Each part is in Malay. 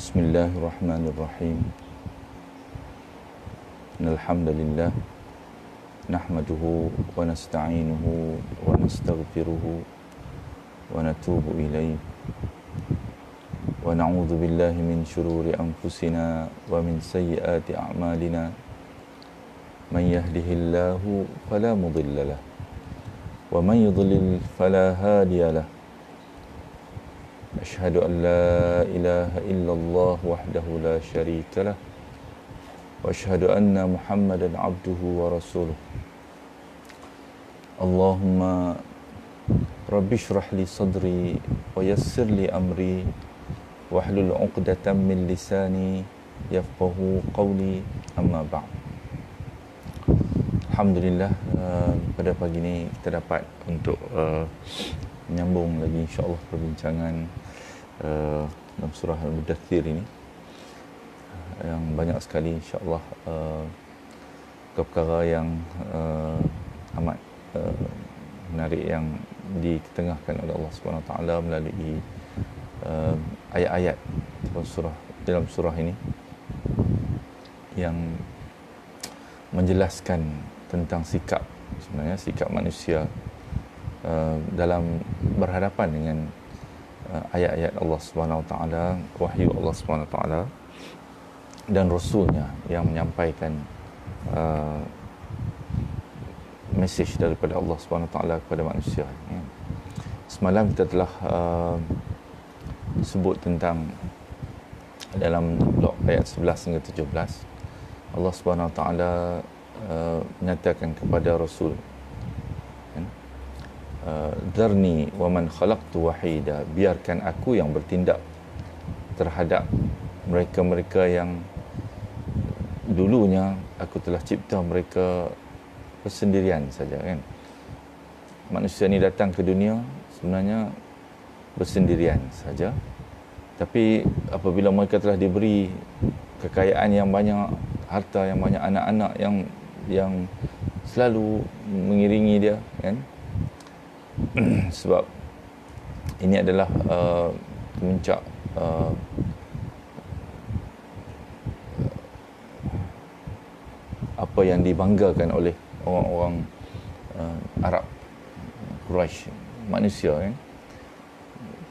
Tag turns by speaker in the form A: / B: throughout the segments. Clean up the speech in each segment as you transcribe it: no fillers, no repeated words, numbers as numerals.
A: Bismillahirrahmanirrahim. Alhamdulillah nahmaduhu wa nasta'inuhu wa nastaghfiruhu wa natubu ilayh wa na'udzu billahi min shururi anfusina wa min sayyiati a'malina. Man yahdihillahu fala mudilla lahu wa man yudlil fala hadiya lahu. Asyhadu an la ilaha illallah wahdahu la syarika lah wa asyhadu anna Muhammadan abduhu wa rasuluh. Allahumma rabbi shrah li sadri wa yassir li amri wahlul 'uqdatam min lisani yafqahu qawli, amma ba'd. Alhamdulillah, pada pagi ini kita dapat untuk menyambung lagi insya-Allah perbincangan dalam surah Al-Mudaththir ini, yang banyak sekali insya-Allah perkara yang amat menarik yang diketengahkan oleh Allah Subhanahu Wa Taala melalui ayat-ayat dalam surah ini yang menjelaskan tentang sikap manusia dalam berhadapan dengan ayat-ayat Allah Subhanahu Wa Taala, wahyu Allah Subhanahu Wa Taala dan Rasulnya yang menyampaikan mesej daripada Allah Subhanahu Wa Taala kepada manusia. Semalam kita telah sebut tentang dalam blok ayat 11 hingga 17, Allah Subhanahu Wa Taala menyatakan kepada Rasul, Dharni wa man khalaqtu wahida, biarkan aku yang bertindak terhadap mereka-mereka yang dulunya aku telah cipta mereka bersendirian saja, kan. Manusia ni datang ke dunia sebenarnya bersendirian saja, tapi apabila mereka telah diberi kekayaan yang banyak, harta yang banyak, anak-anak yang selalu mengiringi dia, kan. Sebab ini adalah puncak apa yang dibanggakan oleh orang-orang Arab, Quraisy, manusia, kan.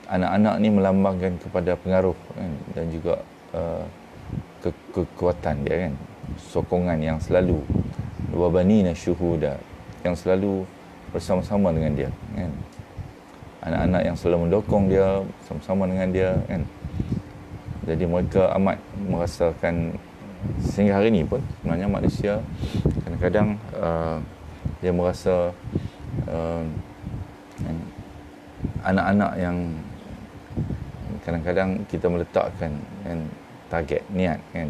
A: Anak-anak ni melambangkan kepada pengaruh, kan, dan juga kekuatan dia, kan, sokongan yang selalu, wa banina syuhuda, yang selalu bersama-sama dengan dia, kan. Anak-anak yang selalu mendukung dia, bersama-sama dengan dia, kan. Jadi mereka amat merasakan, sehingga hari ini pun sebenarnya manusia kadang-kadang dia merasa anak-anak yang kadang-kadang kita meletakkan, kan, target, niat, kan,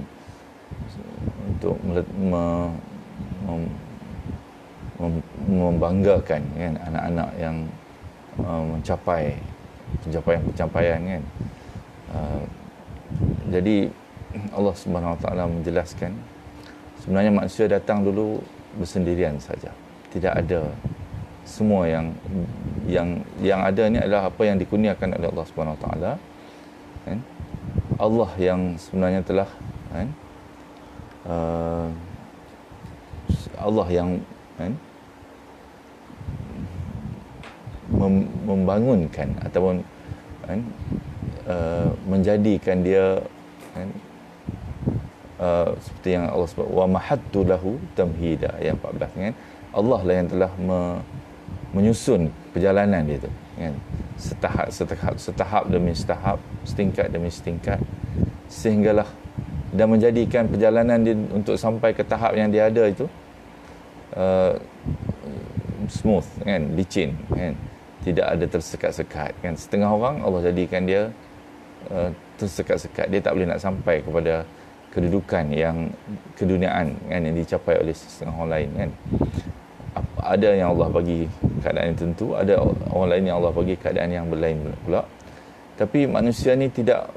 A: untuk membanggakan, kan, anak-anak yang mencapai pencapaian, kan. Jadi Allah Subhanahu Wa Taala menjelaskan sebenarnya manusia datang dulu bersendirian saja. Tidak ada semua yang ada ni adalah apa yang dikurniakan oleh Allah Subhanahu Wa Taala, kan. Allah yang sebenarnya telah, kan, Allah yang, kan, membangunkan ataupun, kan, menjadikan dia, kan, seperti yang Allah sebut, wa mahattu lahu tamhida, ayat 14, kan. Allah lah yang telah menyusun perjalanan dia tu, kan, setahap demi setahap, setingkat demi setingkat, sehinggalah dan menjadikan perjalanan dia untuk sampai ke tahap yang dia ada itu smooth, kan, licin, kan, tidak ada tersekat-sekat, kan. Setengah orang Allah jadikan dia tersekat-sekat, dia tak boleh nak sampai kepada kedudukan yang keduniaan, kan, yang dicapai oleh setengah orang lain, kan. Ada yang Allah bagi keadaan yang tentu, ada orang lain yang Allah bagi keadaan yang berlain pula. Tapi manusia ni tidak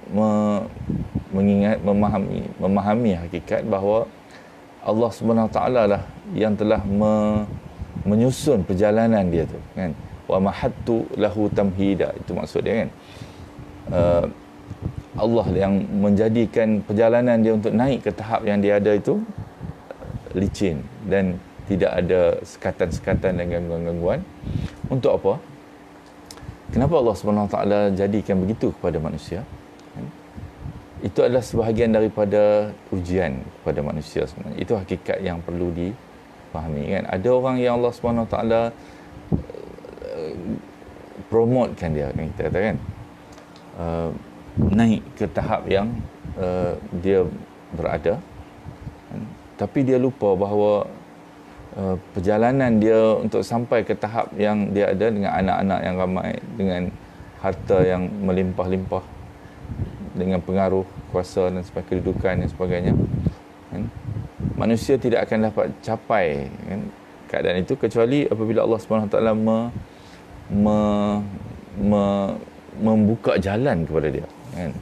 A: memahami hakikat bahawa Allah Subhanahu Wa Taala lah yang telah menyusun perjalanan dia tu, kan. Wa mahattu lahu tamhida, itu maksud dia, kan. Allah yang menjadikan perjalanan dia untuk naik ke tahap yang dia ada itu licin dan tidak ada sekatan-sekatan dan gangguan-gangguan. Untuk apa? Kenapa Allah SWT jadikan begitu kepada manusia? Itu adalah sebahagian daripada ujian kepada manusia sebenarnya. Itu hakikat yang perlu dipahami, kan. Ada orang yang Allah SWT promotekan dia, kan, kita kata, kan, naik ke tahap yang dia berada, kan? Tapi dia lupa bahawa perjalanan dia untuk sampai ke tahap yang dia ada dengan anak-anak yang ramai, dengan harta yang melimpah-limpah, dengan pengaruh kuasa dan sebagainya, kedudukan dan sebagainya, kan? Manusia tidak akan dapat capai, kan, keadaan itu kecuali apabila Allah SWT membuka jalan kepada dia, kan?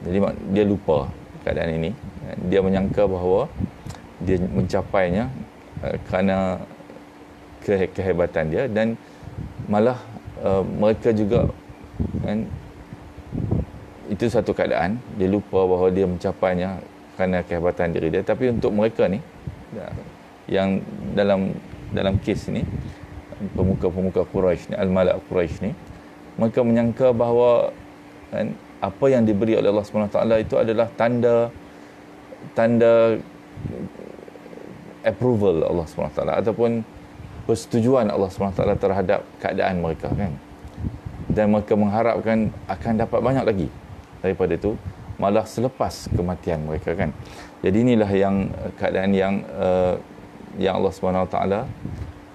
A: Jadi dia lupa keadaan ini, kan? Dia menyangka bahawa dia mencapainya kerana kehebatan dia, dan malah mereka juga, kan, itu satu keadaan dia lupa bahawa dia mencapainya kerana kehebatan diri dia. Tapi untuk mereka ni yang dalam kes ni, pemuka-pemuka Quraisy ni, al-Malak Quraisy ni, mereka menyangka bahawa, kan, apa yang diberi oleh Allah SWT itu adalah tanda approval Allah SWT ataupun persetujuan Allah SWT terhadap keadaan mereka, kan. Dan mereka mengharapkan akan dapat banyak lagi daripada itu, malah selepas kematian mereka, kan. Jadi inilah yang keadaan yang Allah SWT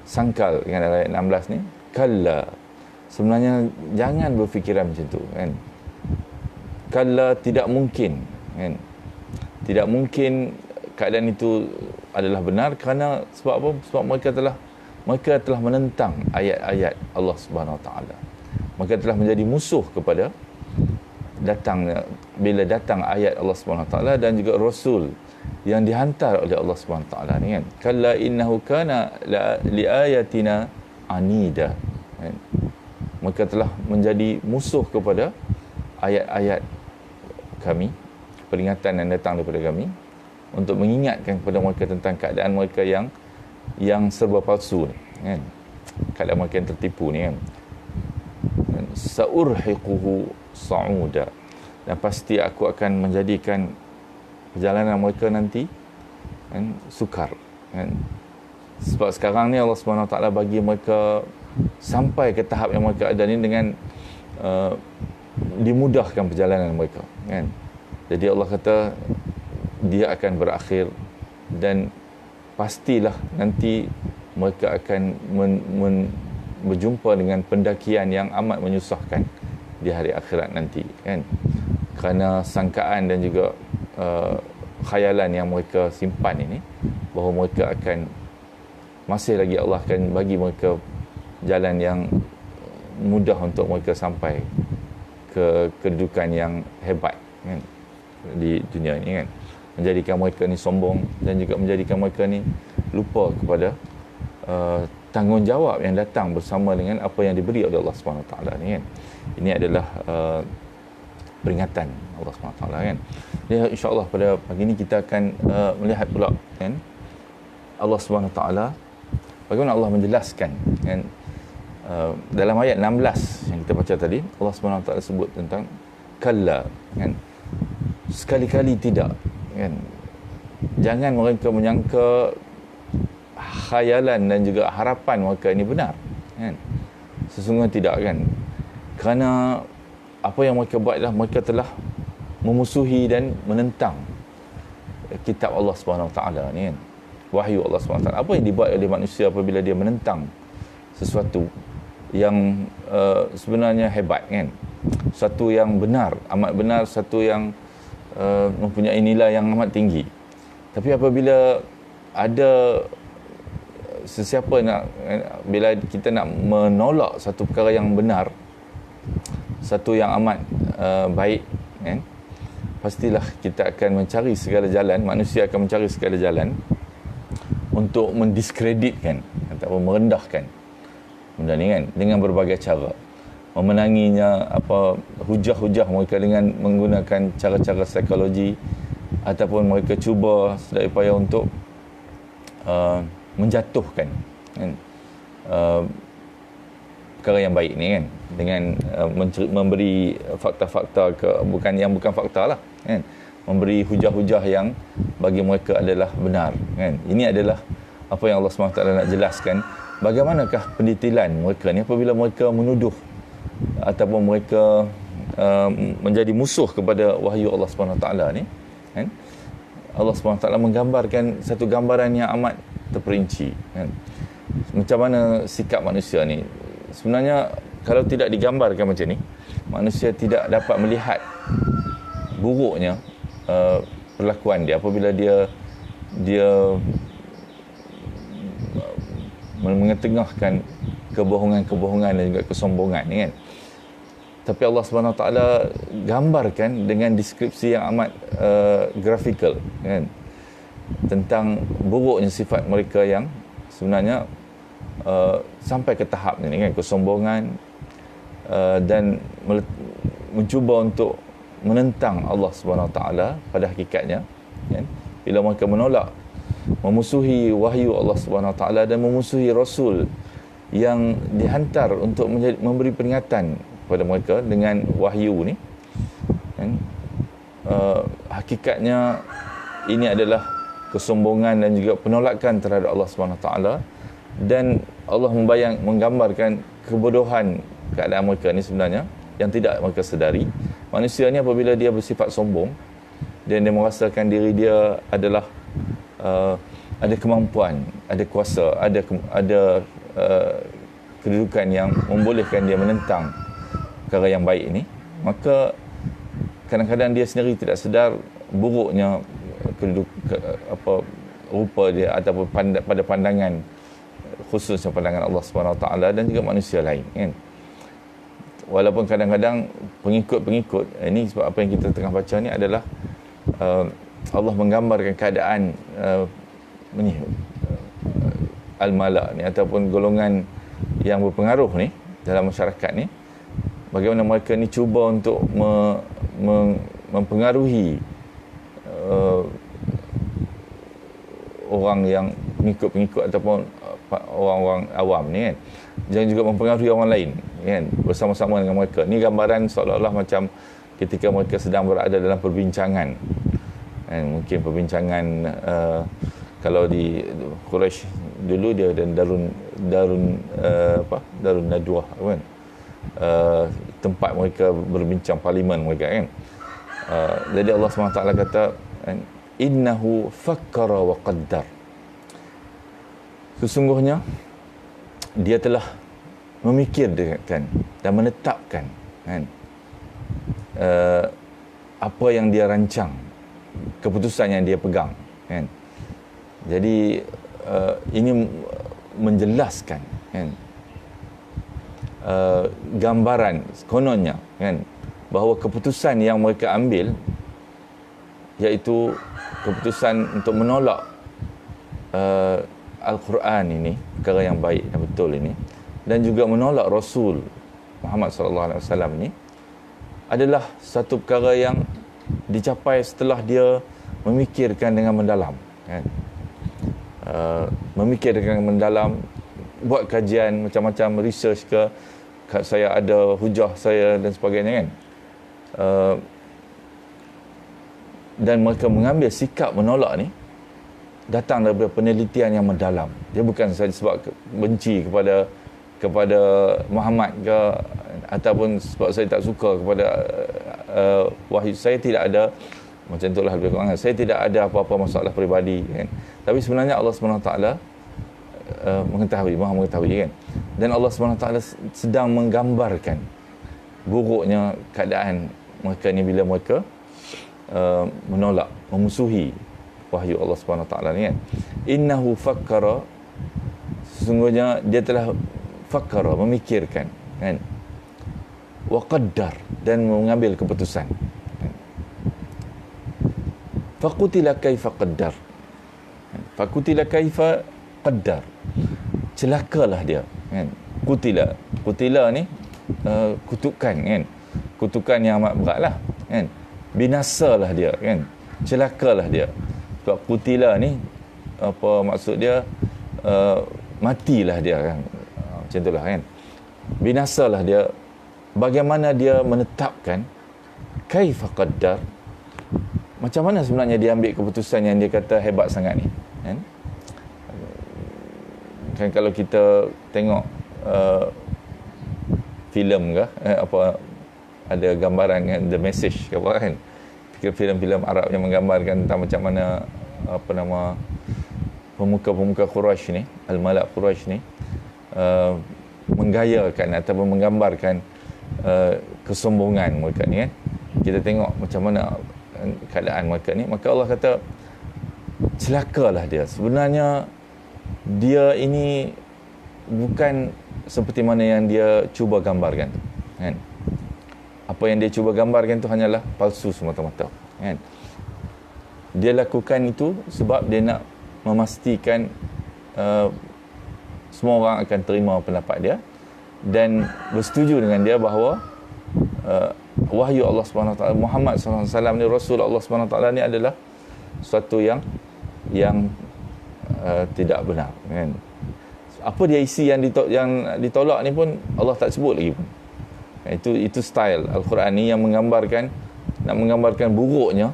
A: sangkal dengan ayat 16 ni. Kalla, sebenarnya jangan berfikiran macam tu, kan. Kalla, tidak mungkin, kan. Tidak mungkin keadaan itu adalah benar. Kerana sebab apa? Sebab mereka telah menentang ayat-ayat Allah Subhanahu Wa Taala. Mereka telah menjadi musuh kepada bila datang ayat Allah Subhanahu Wa Taala dan juga Rasul yang dihantar oleh Allah Subhanahu Wa Taala ni, kan. Kalla innahu kana li ayatina anida, kan. Mereka telah menjadi musuh kepada ayat-ayat kami, peringatan yang datang daripada kami, untuk mengingatkan kepada mereka tentang keadaan mereka yang serba palsu ni, kan. Keadaan mereka yang tertipu ni, kan. Sa'urhiquhu sa'uda, dan pasti aku akan menjadikan perjalanan mereka nanti, kan, sukar, kan. Sebab sekarang ni Allah SWT bagi mereka sampai ke tahap yang mereka ada ni dengan dimudahkan perjalanan mereka, kan. Jadi Allah kata dia akan berakhir dan pastilah nanti mereka akan berjumpa dengan pendakian yang amat menyusahkan di hari akhirat nanti, kan. Kerana sangkaan dan juga khayalan yang mereka simpan ini, bahawa mereka akan, masih lagi Allah akan bagi mereka jalan yang mudah untuk mereka sampai ke kedudukan yang hebat, kan, di dunia ini, kan. Menjadikan mereka ni sombong dan juga menjadikan mereka ni lupa kepada tanggungjawab yang datang bersama dengan apa yang diberi oleh Allah Subhanahu Wa Taala ni, kan. Ini adalah peringatan Allah Subhanahu Wa Taala, kan. Jadi insya-Allah pada pagi ini kita akan melihat pula, kan, Allah Subhanahu Wa Taala bagaimana Allah menjelaskan, kan, dalam ayat 16 yang kita baca tadi. Allah Subhanahu Wa Taala sebut tentang kalla, kan. Sekali-kali tidak, kan. Jangan mereka menyangka khayalan dan juga harapan mereka ini benar, kan. Sesungguhnya tidak, kan. Kerana apa yang mereka buat adalah mereka telah memusuhi dan menentang kitab Allah Subhanahu Wa Taala ni, kan. Wahyu Allah Subhanahu Wa Taala. Apa yang dibuat oleh manusia apabila dia menentang sesuatu yang sebenarnya hebat, kan. Satu yang benar, amat benar, satu yang mempunyai nilai yang amat tinggi. Tapi apabila ada sesiapa bila kita nak menolak satu perkara yang benar, satu yang amat baik, kan, pastilah kita akan mencari segala jalan, manusia akan mencari segala jalan untuk mendiskreditkan ataupun merendahkan benda ni, kan, dengan berbagai cara. memenanginya hujah-hujah mereka dengan menggunakan cara-cara psikologi, ataupun mereka cuba sedaya upaya untuk menjatuhkan kan, perkara yang baik ni kan, dengan memberi fakta-fakta bukan fakta lah kan, memberi hujah-hujah yang bagi mereka adalah benar kan. Ini adalah apa yang Allah SWT nak jelaskan, bagaimanakah pendetilan mereka ni apabila mereka menuduh ataupun mereka menjadi musuh kepada wahyu Allah SWT ni kan. Allah SWT menggambarkan satu gambaran yang amat terperinci kan. Macam mana sikap manusia ni sebenarnya, kalau tidak digambarkan macam ni, manusia tidak dapat melihat buruknya perlakuan dia apabila dia mengetengahkan kebohongan-kebohongan dan juga kesombongan ni kan. Tapi Allah SWT gambarkan dengan deskripsi yang amat grafikal kan, tentang buruknya sifat mereka yang sebenarnya sampai ke tahap ni kan, kesombongan dan mencuba untuk menentang Allah SWT pada hakikatnya kan. Bila mereka menolak, memusuhi wahyu Allah SWT dan memusuhi Rasul yang dihantar untuk memberi peringatan kepada mereka dengan wahyu ni kan, hakikatnya ini adalah kesombongan dan juga penolakan terhadap Allah SWT, dan Allah menggambarkan kebodohan keadaan mereka ni sebenarnya yang tidak mereka sedari. Manusia ni apabila dia bersifat sombong dan dia merasakan diri dia adalah ada kemampuan, ada kuasa, ada kedudukan yang membolehkan dia menentang perkara yang baik ini, maka kadang-kadang dia sendiri tidak sedar buruknya rupa dia ataupun pada pandangan, khususnya pandangan Allah SWT dan juga manusia lain kan. Walaupun kadang-kadang pengikut ini, sebab apa yang kita tengah baca ni adalah Allah menggambarkan keadaan al-mala ni ataupun golongan yang berpengaruh ni dalam masyarakat ni, bagaimana mereka ni cuba untuk mempengaruhi orang yang pengikut ataupun orang-orang awam ni kan, dan juga mempengaruhi orang lain kan, bersama-sama dengan mereka. Ni gambaran seolah-olah macam ketika mereka sedang berada dalam perbincangan kan, mungkin perbincangan kalau di Quraisy dulu dia ada darun nadwah kan, tempat mereka berbincang, parlimen mereka kan. Jadi Allah SWT kata innahu fakkara wa qaddar, sesungguhnya dia telah memikirkan dan menetapkan kan, apa yang dia rancang, keputusan yang dia pegang kan. Jadi ini menjelaskan kan, gambaran kononnya kan, bahawa keputusan yang mereka ambil iaitu keputusan untuk menolak Al-Quran ini, perkara yang baik dan betul ini, dan juga menolak Rasul Muhammad SAW ini, adalah satu perkara yang dicapai setelah dia memikirkan dengan mendalam kan. Memikirkan mendalam, buat kajian macam-macam, research ke, saya ada hujah saya dan sebagainya kan. Dan mereka mengambil sikap menolak ni datang daripada penelitian yang mendalam. Dia bukan sahaja sebab benci kepada Muhammad ke, ataupun sebab saya tak suka kepada wahyu. Saya tidak ada macam itulah lebih kurang. Saya tidak ada apa-apa masalah peribadi kan. Tapi sebenarnya Allah SWT mengetahui, Maha mengetahui kan. Dan Allah SWT sedang menggambarkan buruknya keadaan mereka ni bila mereka menolak, memusuhi wahyu Allah SWT ni kan. Innahu fakkara, sesungguhnya dia telah fakkara, memikirkan kan, wa qaddar, dan mengambil keputusan kan. Faqutila kaifa qaddar, faqutila kaifa qaddar, celakalah dia kan. Kutila ni kutukan kan, kutukan yang amat berat lah kan, binasalah dia kan, celakalah dia. Sebab kutila ni apa maksud dia, matilah dia kan, macam itulah kan, binasalah dia. Bagaimana dia menetapkan, kaifa qaddar, macam mana sebenarnya dia ambil keputusan yang dia kata hebat sangat ni kan kalau kita tengok filem ke apa, ada gambaran kan, The Message ke apa kan, filem-filem Arab yang menggambarkan tentang macam mana apa nama pemuka-pemuka Quraisy ni, Al-Malak Quraisy ni menggayakan ataupun menggambarkan kesombongan mereka ni kan. Kita tengok macam mana keadaan mereka ni, maka Allah kata celakalah dia. Sebenarnya dia ini bukan seperti mana yang dia cuba gambarkan kan. Apa yang dia cuba gambarkan tu hanyalah palsu semata-mata kan. Dia lakukan itu sebab dia nak memastikan semua orang akan terima pendapat dia dan bersetuju dengan dia bahawa wahyu Allah SWT, Muhammad SAW ni, Rasul Allah SWT ni adalah sesuatu yang tidak benar kan. Apa dia isi yang ditolak ni pun Allah tak sebut lagi pun. Itu style Al-Quran ni yang nak menggambarkan buruknya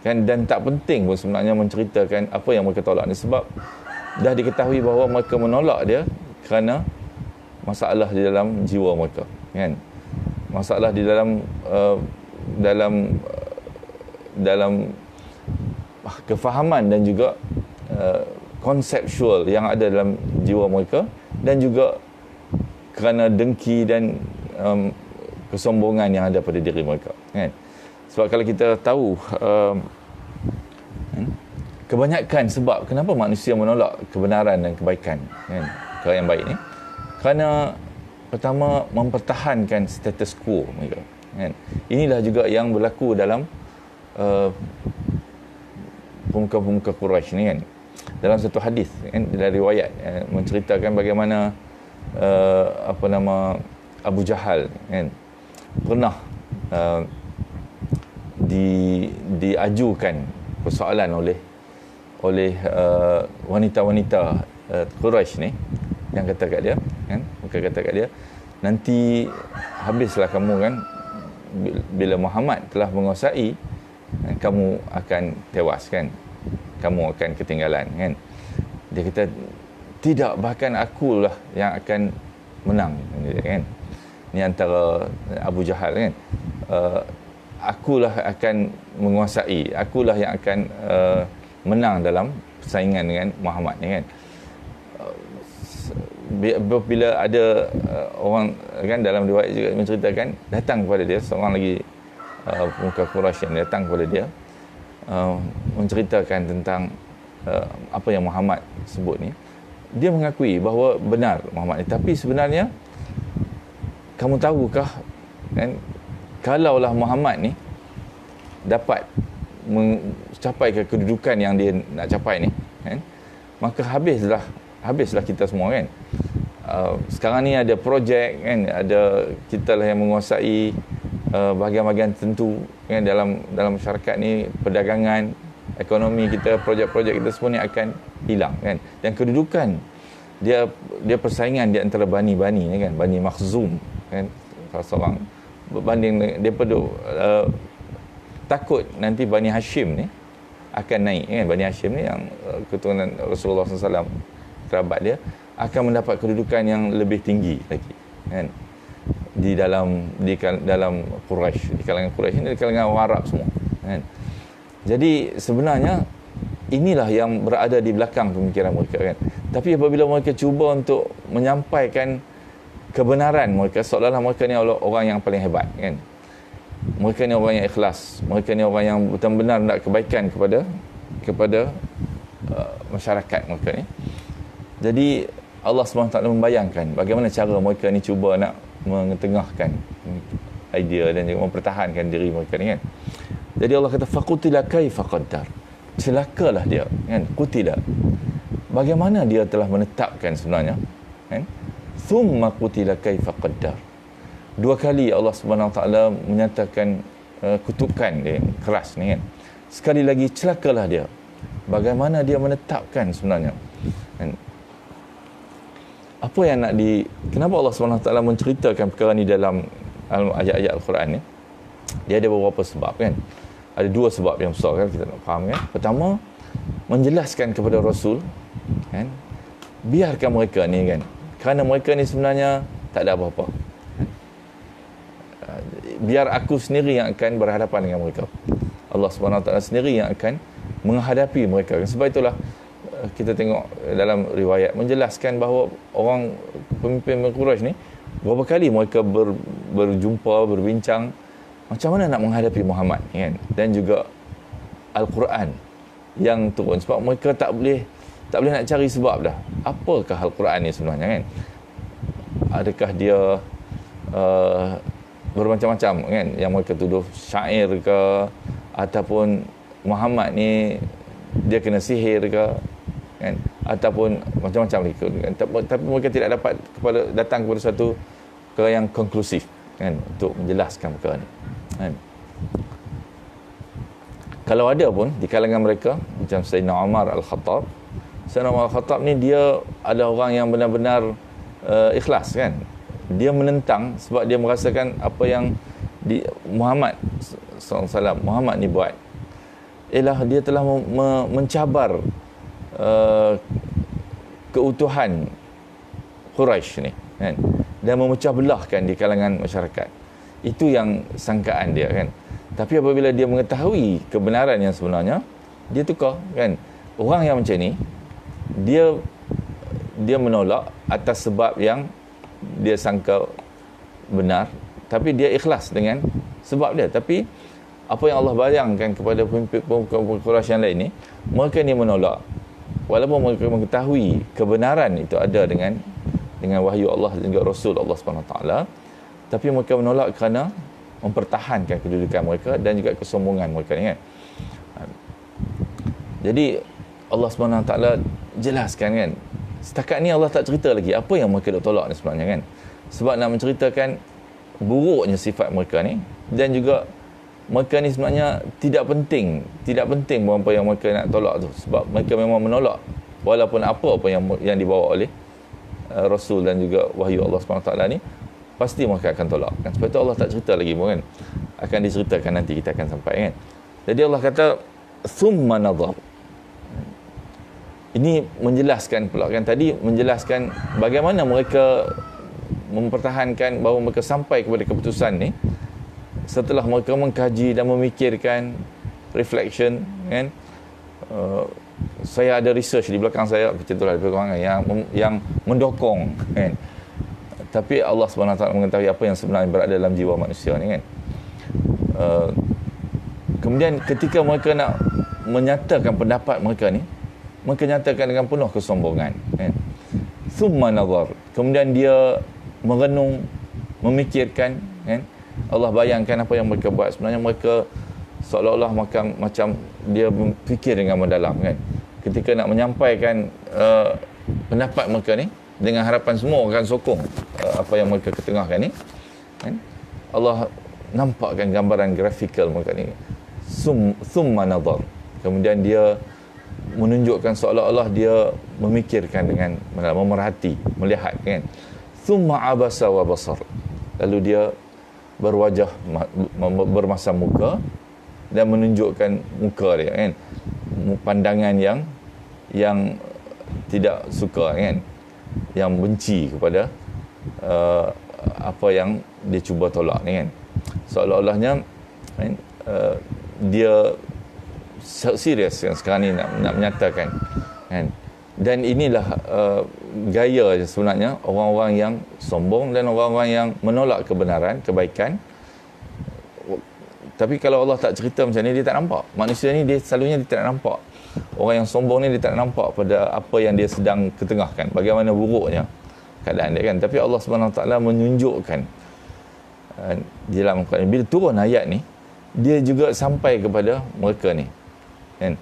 A: kan, dan tak penting pun sebenarnya menceritakan apa yang mereka tolak ni, sebab dah diketahui bahawa mereka menolak dia kerana masalah di dalam jiwa mereka kan, masalah di dalam kefahaman dan juga konseptual yang ada dalam jiwa mereka, dan juga kerana dengki dan kesombongan yang ada pada diri mereka kan. Sebab kalau kita tahu kebanyakan sebab kenapa manusia menolak kebenaran dan kebaikan kan, perkara yang baik ni, kerana pertama mempertahankan status quo mereka kan. Inilah juga yang berlaku dalam pemuka-pemuka Quraisy ni kan. Dalam satu hadis kan, dari riwayat menceritakan bagaimana Abu Jahal kan pernah diajukan persoalan oleh wanita-wanita Quraisy ni, yang kata kat dia kan, mereka kata kat dia, nanti habislah kamu kan, bila Muhammad telah menguasai, kamu akan tewas kan, kamu akan ketinggalan kan. Dia kata tidak, bahkan akulah yang akan menang kan. Ni antara Abu Jahal kan, akulah akan menguasai, akulah yang akan menang dalam persaingan dengan Muhammad ni kan. Bila ada orang kan, dalam riwayat juga menceritakan, datang kepada dia seorang lagi pemuka Quraisy yang datang kepada dia menceritakan tentang apa yang Muhammad sebut ni. Dia mengakui bahawa benar Muhammad ni, tapi sebenarnya kamu tahukah kan, kalaulah Muhammad ni dapat mencapai ke kedudukan yang dia nak capai ni kan, maka habislah kita semua kan. Sekarang ni ada projek kan, ada kita lah yang menguasai bahagian-bahagian tertentu kan dalam masyarakat ni, perdagangan, ekonomi kita, projek-projek kita semua ni akan hilang kan. Dan kedudukan dia persaingan di antara bani-bani ni kan, Bani Makhzum kan, salah seorang berbanding dia takut nanti Bani Hashim ni akan naik kan. Bani Hashim ni yang keturunan Rasulullah SAW, kerabat dia, akan mendapat kedudukan yang lebih tinggi lagi kan, di dalam Quraisy, di kalangan Quraisy ini, di kalangan orang Arab semua kan. Jadi sebenarnya inilah yang berada di belakang pemikiran mereka kan. Tapi apabila mereka cuba untuk menyampaikan kebenaran mereka, seolah-olah mereka ni orang yang paling hebat kan, mereka ni orang yang ikhlas, mereka ni orang yang benar-benar nak kebaikan kepada masyarakat mereka ni. Jadi Allah SWT membayangkan bagaimana cara mereka ni cuba nak mengetengahkan idea dan juga mempertahankan diri mereka ni kan. Jadi Allah kata faqutila kaifa qaddar, celakalah dia kan, qutila, bagaimana dia telah menetapkan sebenarnya kan, thumma qutila kaifa qaddar, Dua kali Allah Subhanahu Wa Taala menyatakan kutukan dia keras ni kan. Sekali lagi celakalah dia. Bagaimana dia menetapkan sebenarnya kan? Apa yang kenapa Allah Subhanahu Wa Taala menceritakan perkara ni dalam ayat-ayat Al-Quran ni? Dia ada beberapa sebab kan. Ada dua sebab yang besar kan kita nak faham kan. Pertama, menjelaskan kepada Rasul kan, biarkan mereka ni kan, kerana mereka ni sebenarnya tak ada apa-apa. Biar aku sendiri yang akan berhadapan dengan mereka. Allah Subhanahu Wa Taala sendiri yang akan menghadapi mereka. Sebab itulah kita tengok dalam riwayat menjelaskan bahawa orang pemimpin Quraisy ni berapa kali mereka berjumpa, berbincang macam mana nak menghadapi Muhammad kan, dan juga Al-Quran yang turun. Sebab mereka tak boleh nak cari sebab dah. Apakah Al-Quran ni sebenarnya kan? Adakah dia bermacam-macam kan, yang mereka tuduh syair ke, ataupun Muhammad ni dia kena sihir ke kan, ataupun macam-macam lagi kan. Tapi mereka tidak dapat datang kepada satu perkara yang konklusif kan, untuk menjelaskan perkara ni kan. Kalau ada pun di kalangan mereka macam Sayyidina Umar Al-Khattab, Sayyidina Umar Al-Khattab ni dia ada orang yang benar-benar ikhlas kan. Dia menentang sebab dia merasakan apa yang Muhammad SAW Muhammad ni buat ialah dia telah mencabar keutuhan Quraisy ni kan, dan memecah belahkan di kalangan masyarakat. Itu yang sangkaan dia kan. Tapi apabila dia mengetahui kebenaran yang sebenarnya, dia tukar kan. Orang yang macam ni dia menolak atas sebab yang dia sangka benar, tapi dia ikhlas dengan sebab dia. Tapi apa yang Allah bayangkan kepada pemimpin Quraisy yang lain ni, mereka ni menolak walaupun mereka mengetahui kebenaran itu ada dengan wahyu Allah dan juga Rasul Allah Subhanahu Taala, tapi mereka menolak kerana mempertahankan kedudukan mereka dan juga kesombongan mereka ni kan. Jadi Allah Subhanahu Taala jelaskan kan. Setakat ni Allah tak cerita lagi apa yang mereka dok tolak ni sebenarnya kan. Sebab nak menceritakan buruknya sifat mereka ni, dan juga mereka ni sebenarnya tidak penting apa yang mereka nak tolak tu, sebab mereka memang menolak walaupun apa yang dibawa oleh Rasul dan juga wahyu Allah SWT ni, pasti mereka akan tolak kan. Sebab tu Allah tak cerita lagi pun kan, akan diceritakan nanti, kita akan sampai kan. Jadi Allah kata thumma nadhar. Ini menjelaskan pula kan, tadi menjelaskan bagaimana mereka mempertahankan bahawa mereka sampai kepada keputusan ni setelah mereka mengkaji dan memikirkan, reflection kan. Saya ada research di belakang saya macam itulah yang mendokong kan. Tapi Allah SWT mengetahui apa yang sebenarnya berada dalam jiwa manusia ni kan. Kemudian ketika mereka nak menyatakan pendapat mereka ni, mereka nyatakan dengan penuh kesombongan kan. Thumma nazar, kemudian dia merenung, memikirkan kan. Allah bayangkan apa yang mereka buat. Sebenarnya mereka seolah-olah macam dia berfikir dengan mendalam kan. Ketika nak menyampaikan pendapat mereka ni, dengan harapan semua akan sokong apa yang mereka ketengahkan ni kan. Allah nampakkan gambaran grafikal mereka ni. Thumma nazar, kemudian dia menunjukkan seolah-olah dia memikirkan dengan memerhati, melihat kan. Thumma abasa wa basar, lalu dia berwajah, bermasam muka dan menunjukkan muka dia kan, pandangan yang tidak suka kan, yang benci kepada apa yang dia cuba tolak ni kan. Seolah-olahnya kan, dia serius yang sekarang ni nak menyatakan kan. Dan inilah gaya sebenarnya orang-orang yang sombong dan orang-orang yang menolak kebenaran, kebaikan. Tapi kalau Allah tak cerita macam ni, dia tak nampak. Manusia ni dia selalunya dia tak nampak. Orang yang sombong ni dia tak nampak pada apa yang dia sedang ketengahkan, bagaimana buruknya keadaan dia kan. Tapi Allah SWT menunjukkan dalam Al-Quran, bila turun ayat ni, dia juga sampai kepada mereka ni kan.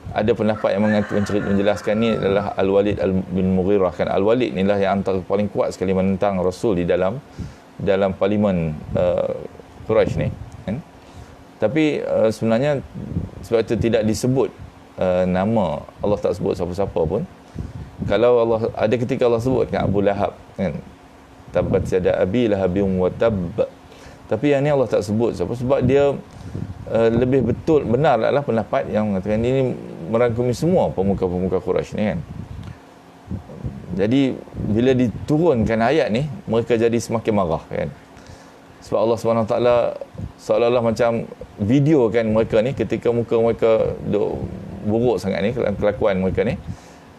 A: Ada pendapat yang menjelaskan ni adalah Al-Walid bin Mughirah kan. Al-Walid inilah yang antara paling kuat sekali menentang Rasul di dalam dalam parlimen Quraisy ni kan. Tapi sebenarnya sebab itu tidak disebut nama, Allah tak sebut siapa-siapa pun. Kalau Allah, ada ketika Allah sebut kan Abu Lahab kan, tabbat yada abi lahabin wa tab. Tapi yang ni Allah tak sebut siapa, sebab dia lebih betul benar adalah pendapat yang mengatakan ini merangkumi semua pemuka-pemuka Quraisy ni kan. Jadi bila diturunkan ayat ni, mereka jadi semakin marah kan. Sebab Allah SWT seolah-olah macam video kan mereka ni ketika muka mereka duk buruk sangat ni, kelakuan mereka ni,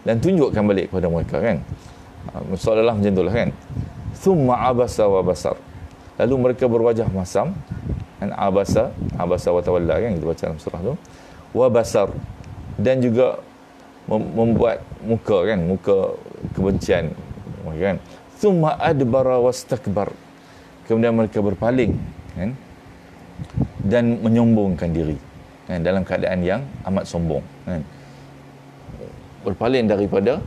A: dan tunjukkan balik kepada mereka kan. Seolah-olah macam itulah kan. Thumma abasa wa basar. Lalu mereka berwajah masam kan, abasa wa tawalla kan, kita baca dalam surah tu. Wa basar, dan juga membuat muka kan, muka kebencian kan. Thumma adbara wastakbar. Kemudian mereka berpaling kan, dan menyombongkan diri kan, dalam keadaan yang amat sombong kan. Berpaling daripada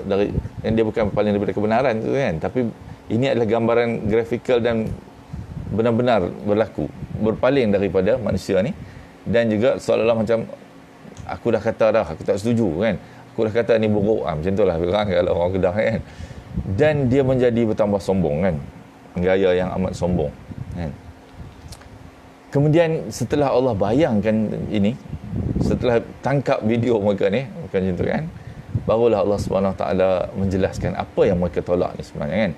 A: dari, yang dia bukan berpaling daripada kebenaran tu kan, tapi ini adalah gambaran grafikal dan benar-benar berlaku, berpaling daripada manusia ni. Dan juga seolah-olah macam aku dah kata dah, aku tak setuju kan, aku dah kata ni buruk macam itulah kalau orang Kedah kan. Dan dia menjadi bertambah sombong kan, gaya yang amat sombong kan. Kemudian setelah Allah bayangkan ini, setelah tangkap video mereka ni bukan macam tu kan, barulah Allah SWT menjelaskan apa yang mereka tolak ni sebenarnya kan.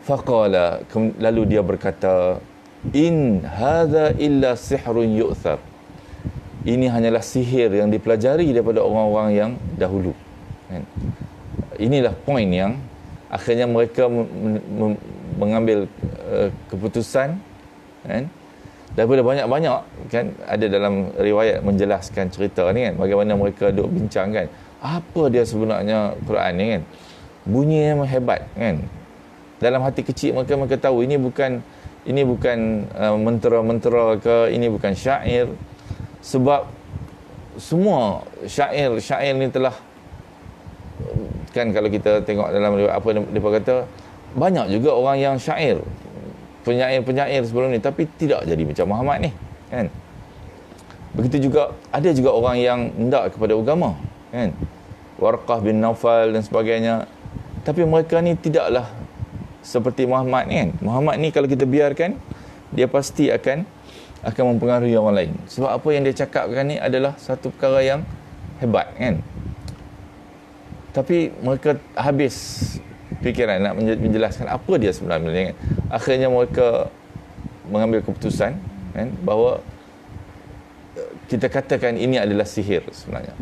A: Faqala, lalu dia berkata, in hadza illa sihrun yu'thar. Ini hanyalah sihir yang dipelajari daripada orang-orang yang dahulu kan. Inilah poin yang akhirnya mereka mengambil keputusan kan, daripada banyak-banyak kan. Ada dalam riwayat menjelaskan cerita ni kan, bagaimana mereka duk bincang kan, apa dia sebenarnya Quran ni kan, bunyi yang hebat kan. Dalam hati kecil mereka tahu ini bukan mentera-mentera ke, ini bukan syair. Sebab semua syair ni telah kan, kalau kita tengok dalam riwayat apa dia kata, banyak juga orang yang syair, penyair sebelum ni, tapi tidak jadi macam Muhammad ni kan. Begitu juga ada juga orang yang hendak kepada agama kan, Warqah bin Naufal dan sebagainya, tapi mereka ni tidaklah seperti Muhammad ni kan. Muhammad ni kalau kita biarkan, dia pasti akan mempengaruhi orang lain, sebab apa yang dia cakapkan ni adalah satu perkara yang hebat kan. Tapi mereka habis fikiran nak menjelaskan apa dia sebenarnya kan. Akhirnya mereka mengambil keputusan kan, bahawa kita katakan ini adalah sihir sebenarnya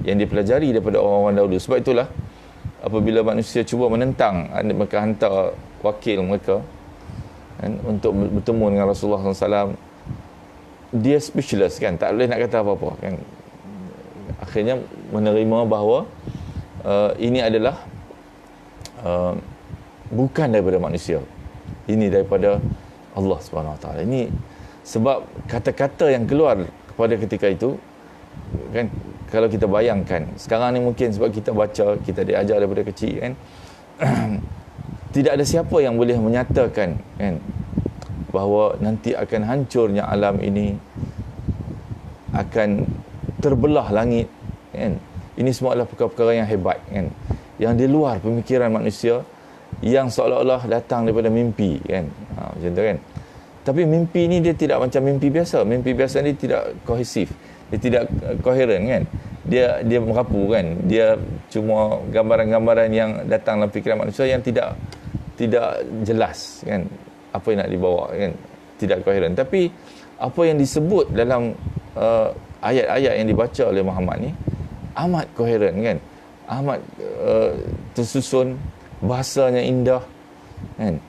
A: yang dipelajari daripada orang-orang dahulu. Sebab itulah apabila manusia cuba menentang, mereka hantar wakil mereka kan, untuk bertemu dengan Rasulullah SAW, dia speechless kan, tak boleh nak kata apa-apa kan. Akhirnya menerima bahawa ini adalah bukan daripada manusia, ini daripada Allah SWT. Ini sebab kata-kata yang keluar pada ketika itu kan, kalau kita bayangkan sekarang ni, mungkin sebab kita baca, kita diajar daripada kecil kan, tidak ada siapa yang boleh menyatakan kan bahawa nanti akan hancurnya alam ini, akan terbelah langit kan. Ini semua adalah perkara-perkara yang hebat kan, yang di luar pemikiran manusia, yang seolah-olah datang daripada mimpi kan, macam tu kan. Tapi mimpi ni dia tidak macam mimpi biasa. Mimpi biasa ni tidak kohesif, dia tidak koheren kan, dia merapu kan, dia cuma gambaran-gambaran yang datang dalam fikiran manusia yang tidak jelas kan, apa yang nak dibawa kan, tidak koheren. Tapi apa yang disebut dalam ayat-ayat yang dibaca oleh Muhammad ni amat koheren kan, amat tersusun, bahasanya indah kan.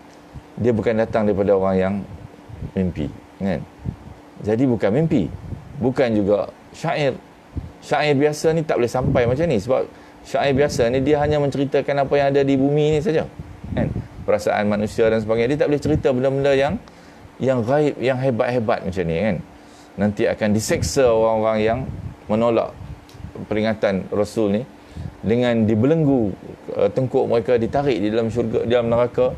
A: Dia bukan datang daripada orang yang mimpi kan. Jadi bukan mimpi, bukan juga syair. Syair biasa ni tak boleh sampai macam ni, sebab syair biasa ni dia hanya menceritakan apa yang ada di bumi ni saja kan, perasaan manusia dan sebagainya. Dia tak boleh cerita benda-benda yang gaib, yang hebat-hebat macam ni kan. Nanti akan diseksa orang-orang yang menolak peringatan Rasul ni, dengan dibelenggu tengkuk mereka, ditarik di dalam syurga, di dalam neraka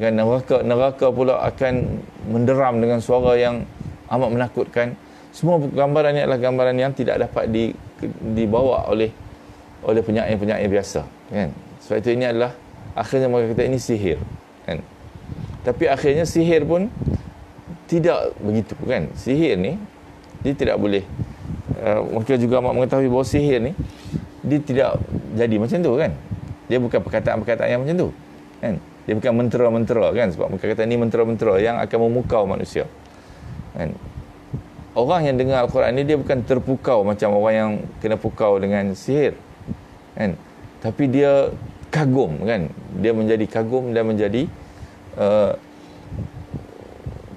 A: kan, neraka pula akan menderam dengan suara yang amat menakutkan. Semua gambaran ini adalah gambaran yang tidak dapat dibawa oleh penyair-penyair biasa, kan. Sebab itu ini adalah akhirnya mereka kata ini sihir, kan. Tapi akhirnya sihir pun tidak begitu, kan. Sihir ni dia tidak boleh, mereka juga amat mengetahui bahawa sihir ni dia tidak jadi macam tu, kan. Dia bukan perkataan-perkataan yang macam tu, kan. Dia bukan mentera-mentera, kan. Sebab mereka kata ni mentera-mentera yang akan memukau manusia, kan. Orang yang dengar Al-Quran ni dia bukan terpukau macam orang yang kena pukau dengan sihir, kan. Tapi dia kagum, kan. Dia menjadi kagum dan menjadi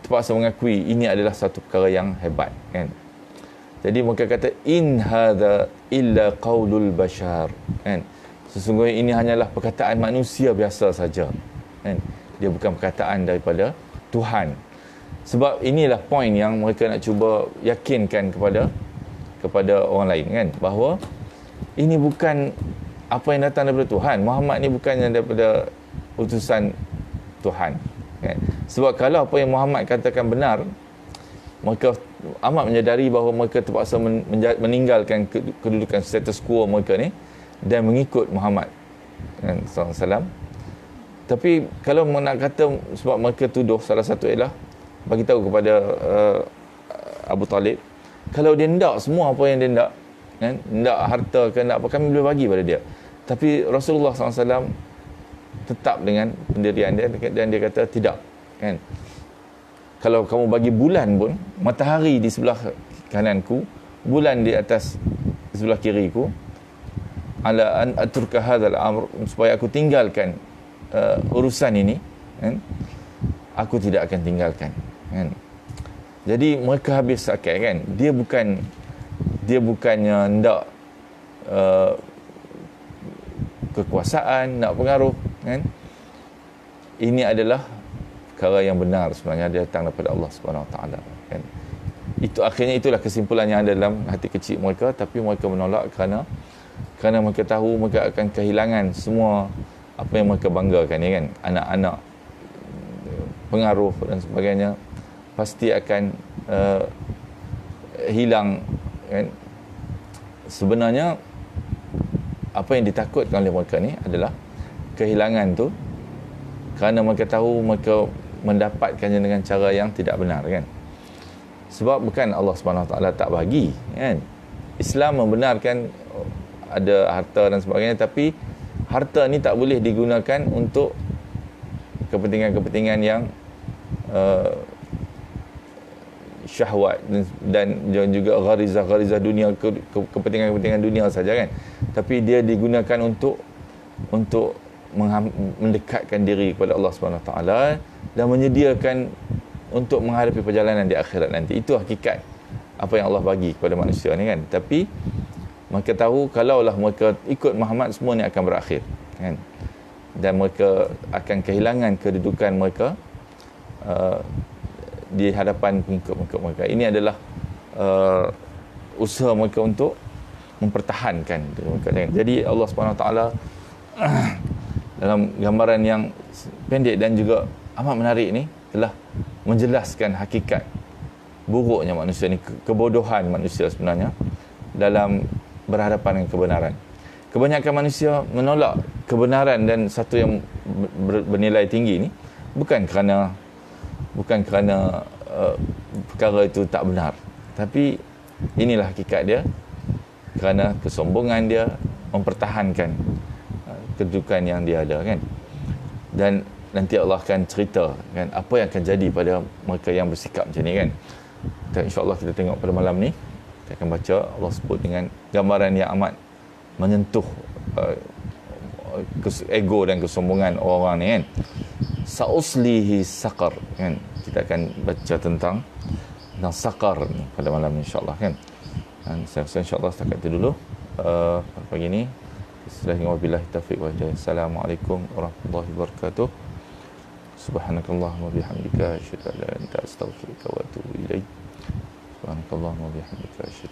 A: terpaksa mengakui ini adalah satu perkara yang hebat, kan. Jadi mereka kata in hadza illa qaulul bashar, kan. Sesungguhnya ini hanyalah perkataan manusia biasa saja, kan. Dia bukan perkataan daripada Tuhan. Sebab inilah poin yang mereka nak cuba yakinkan kepada orang lain, kan, bahawa ini bukan apa yang datang daripada Tuhan. Muhammad ni bukannya daripada utusan Tuhan, kan. Sebab kalau apa yang Muhammad katakan benar, mereka amat menyadari bahawa mereka terpaksa meninggalkan kedudukan status quo mereka ni dan mengikut Muhammad, kan, SAW. Tapi kalau nak kata, sebab mereka tuduh salah satu ialah bagi tahu kepada Abu Talib, kalau dia hendak semua apa yang dia hendak, kan, hendak harta ke hendak apa, kami boleh bagi pada dia. Tapi Rasulullah SAW tetap dengan pendirian dia dan dia kata tidak, kan. Kalau kamu bagi bulan pun, matahari di sebelah kananku, bulan di atas di sebelah kiriku, ala an aturka hadzal amr, supaya aku tinggalkan urusan ini, kan, aku tidak akan tinggalkan, kan. Jadi mereka habis akal, kan. Dia bukannya hendak kekuasaan, nak pengaruh, kan. Ini adalah perkara yang benar sebenarnya, dia datang daripada Allah Subhanahu Wa Taala, kan. Itu akhirnya itulah kesimpulan yang ada dalam hati kecil mereka, tapi mereka menolak kerana mereka tahu mereka akan kehilangan semua apa yang mereka banggakan, ya, kan. Anak-anak, pengaruh dan sebagainya pasti akan hilang, kan. Sebenarnya apa yang ditakutkan oleh mereka ni adalah kehilangan tu kerana mereka tahu mereka mendapatkannya dengan cara yang tidak benar, kan. Sebab bukan Allah Subhanahu Wa Taala tak bagi, kan. Islam membenarkan ada harta dan sebagainya, tapi harta ni tak boleh digunakan untuk kepentingan-kepentingan yang syahwat dan juga gharizah dunia, kepentingan-kepentingan dunia saja, kan. Tapi dia digunakan untuk mendekatkan diri kepada Allah Subhanahu Wa Taala dan menyediakan untuk menghadapi perjalanan di akhirat nanti. Itu hakikat apa yang Allah bagi kepada manusia ni, kan. Tapi mereka tahu kalaulah mereka ikut Muhammad, semua ni akan berakhir, kan. Dan mereka akan kehilangan kedudukan mereka di hadapan pengikut mereka. Ini adalah usaha mereka untuk mempertahankan mereka. Jadi Allah Subhanahu Wa Taala dalam gambaran yang pendek dan juga amat menarik ni telah menjelaskan hakikat buruknya manusia ni, kebodohan manusia sebenarnya dalam berhadapan dengan kebenaran. Kebanyakan manusia menolak kebenaran dan satu yang bernilai tinggi ni bukan kerana perkara itu tak benar, tapi inilah hakikat dia, kerana kesombongan dia mempertahankan kedudukan yang dia ada, kan. Dan nanti Allah akan cerita, kan, apa yang akan jadi pada mereka yang bersikap macam ni, kan. InsyaAllah kita tengok pada malam ni, kita akan baca Allah sebut dengan gambaran yang amat menyentuh ego dan kesombongan orang ni, kan. Sa'uslihi saqar, kan. Kita akan baca tentang saqar ni pada malam ni, insyaAllah, kan. Dan saya rasa insyaAllah setakat itu dulu pagi ni. Wabillahi taufiq wal hidayah. Assalamualaikum warahmatullahi wabarakatuh. Subhanakallahumma bihamdika asyhadu an la ilaha illa anta astaghfiruka wa atubu ilaik. Subhanakallahumma bihamdika asyhadu